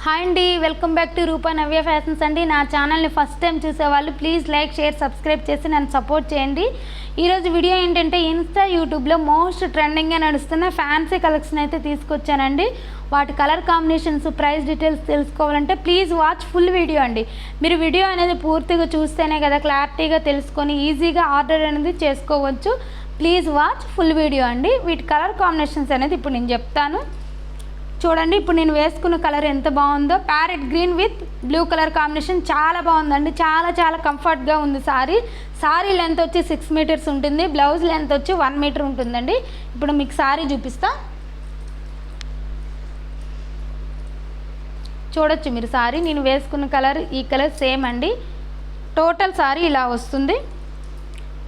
Hi అండి, welcome back to Roopa Navya Fashions అండి. నా ఛానల్ని ఫస్ట్ టైం చూసేవాళ్ళు ప్లీజ్ లైక్, షేర్, సబ్స్క్రైబ్ చేసి నన్ను సపోర్ట్ చేయండి. ఈరోజు వీడియో ఏంటంటే ఇన్స్టా, యూట్యూబ్లో మోస్ట్ ట్రెండింగ్గా నడుస్తున్న ఫ్యాన్సీ కలెక్షన్ అయితే తీసుకొచ్చానండి. వాటి కలర్ కాంబినేషన్స్, ప్రైస్ డీటెయిల్స్ తెలుసుకోవాలంటే ప్లీజ్ వాచ్ ఫుల్ వీడియో అండి. మీరు వీడియో అనేది పూర్తిగా చూస్తేనే కదా క్లారిటీగా తెలుసుకొని ఈజీగా ఆర్డర్ అనేది చేసుకోవచ్చు. ప్లీజ్ వాచ్ ఫుల్ వీడియో అండి. వీటి కలర్ కాంబినేషన్స్ అనేది ఇప్పుడు నేను చెప్తాను చూడండి. ఇప్పుడు నేను వేసుకున్న కలర్ ఎంత బాగుందో, parrot green with blue colour combination చాలా బాగుందండి. చాలా కంఫర్ట్గా ఉంది. సారీ లెంత్ వచ్చి 6 మీటర్స్ ఉంటుంది. బ్లౌజ్ లెంత్ వచ్చి 1 మీటర్ ఉంటుందండి. ఇప్పుడు మీకు సారీ చూపిస్తా చూడొచ్చు మీరు. సారీ నేను వేసుకున్న కలర్ ఈ కలర్ సేమ్ అండి. టోటల్ సారీ ఇలా వస్తుంది.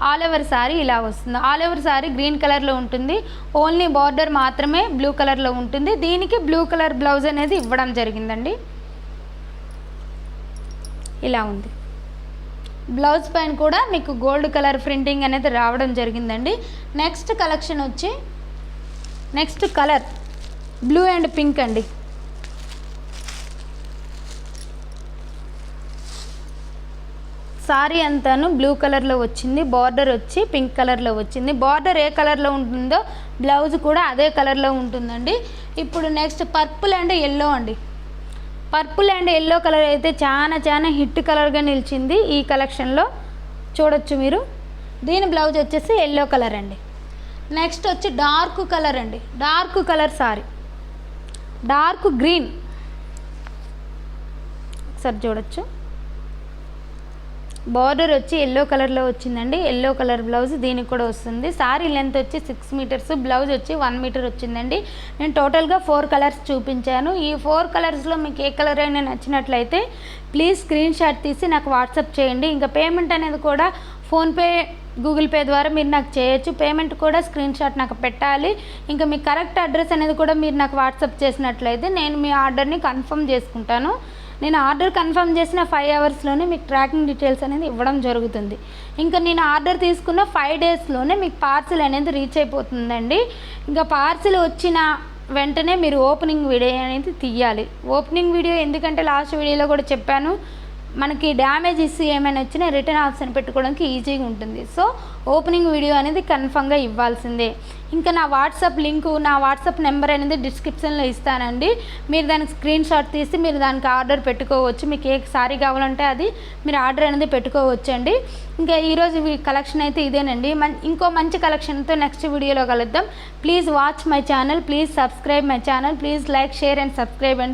ఆల్ ఓవర్ సారీ ఇలా వస్తుంది. ఆల్ ఓవర్ సారీ గ్రీన్ కలర్లో ఉంటుంది. ఓన్లీ బార్డర్ మాత్రమే బ్లూ కలర్లో ఉంటుంది. దీనికి బ్లూ కలర్ బ్లౌజ్ అనేది ఇవ్వడం జరిగిందండి. ఇలా ఉంది. బ్లౌజ్ పైన కూడా మీకు గోల్డ్ కలర్ ప్రింటింగ్ అనేది రావడం జరిగిందండి. నెక్స్ట్ కలెక్షన్ వచ్చి next colour blue and pink అండి. సారీ అంతాను బ్లూ కలర్లో వచ్చింది. బార్డర్ వచ్చి పింక్ కలర్లో వచ్చింది. బార్డర్ ఏ కలర్లో ఉంటుందో బ్లౌజ్ కూడా అదే కలర్లో ఉంటుందండి. ఇప్పుడు నెక్స్ట్ పర్పుల్ అండ్ ఎల్లో అండి. పర్పుల్ అండ్ ఎల్లో కలర్ అయితే చాలా హిట్ కలర్గా నిలిచింది ఈ కలెక్షన్లో. చూడొచ్చు మీరు. దీని బ్లౌజ్ వచ్చేసి ఎల్లో కలర్ అండి. నెక్స్ట్ వచ్చి డార్క్ కలర్ అండి. Dark colour sorry, dark green. ఒకసారి చూడొచ్చు. బార్డర్ వచ్చి ఎల్లో కలర్లో వచ్చిందండి. ఎల్లో కలర్ బ్లౌజ్ దీనికి కూడా వస్తుంది. సారీ లెంత్ వచ్చి 6 మీటర్స్, బ్లౌజ్ వచ్చి 1 మీటర్ వచ్చిందండి. నేను టోటల్గా 4 కలర్స్ చూపించాను. ఈ 4 కలర్స్లో మీకు ఏ కలర్ అయినా నచ్చినట్లయితే ప్లీజ్ స్క్రీన్ షాట్ తీసి నాకు వాట్సాప్ చేయండి. ఇంకా పేమెంట్ అనేది కూడా ఫోన్పే, గూగుల్ పే ద్వారా మీరు నాకు చేయొచ్చు. పేమెంట్ కూడా స్క్రీన్ షాట్ నాకు పెట్టాలి. ఇంకా మీ కరెక్ట్ అడ్రస్ అనేది కూడా మీరు నాకు వాట్సాప్ చేసినట్లయితే నేను మీ ఆర్డర్ని కన్ఫర్మ్ చేసుకుంటాను. నేను ఆర్డర్ కన్ఫర్మ్ చేసిన 5 అవర్స్లోనే మీకు ట్రాకింగ్ డీటెయిల్స్ అనేది ఇవ్వడం జరుగుతుంది. ఇంకా నేను ఆర్డర్ తీసుకున్న 5 డేస్లోనే మీకు పార్సిల్ అనేది రీచ్ అయిపోతుందండి. ఇంకా పార్సిల్ వచ్చిన వెంటనే మీరు ఓపెనింగ్ వీడియో అనేది తీయాలి. ఓపెనింగ్ వీడియో ఎందుకంటే లాస్ట్ వీడియోలో కూడా చెప్పాను, మనకి డ్యామేజ్ ఇష్యూ ఏమైనా వచ్చినా రిటర్న్ ఆప్షన్ పెట్టుకోవడానికి ఈజీగా ఉంటుంది. సో ఓపెనింగ్ వీడియో అనేది కన్ఫర్మ్గా ఇవ్వాల్సిందే. ఇంకా నా వాట్సాప్ లింకు, నా వాట్సాప్ నెంబర్ అనేది డిస్క్రిప్షన్లో ఇస్తానండి. మీరు దానికి స్క్రీన్ షాట్ తీసి మీరు దానికి ఆర్డర్ పెట్టుకోవచ్చు. మీకు ఏ సారీ కావాలంటే అది మీరు ఆర్డర్ అనేది పెట్టుకోవచ్చు అండి. ఇంకా ఈరోజు కలెక్షన్ అయితే ఇదేనండి. ఇంకో మంచి కలెక్షన్తో నెక్స్ట్ వీడియోలో కలుద్దాం. Please watch my channel, please subscribe my channel, please like, share and subscribe అండి.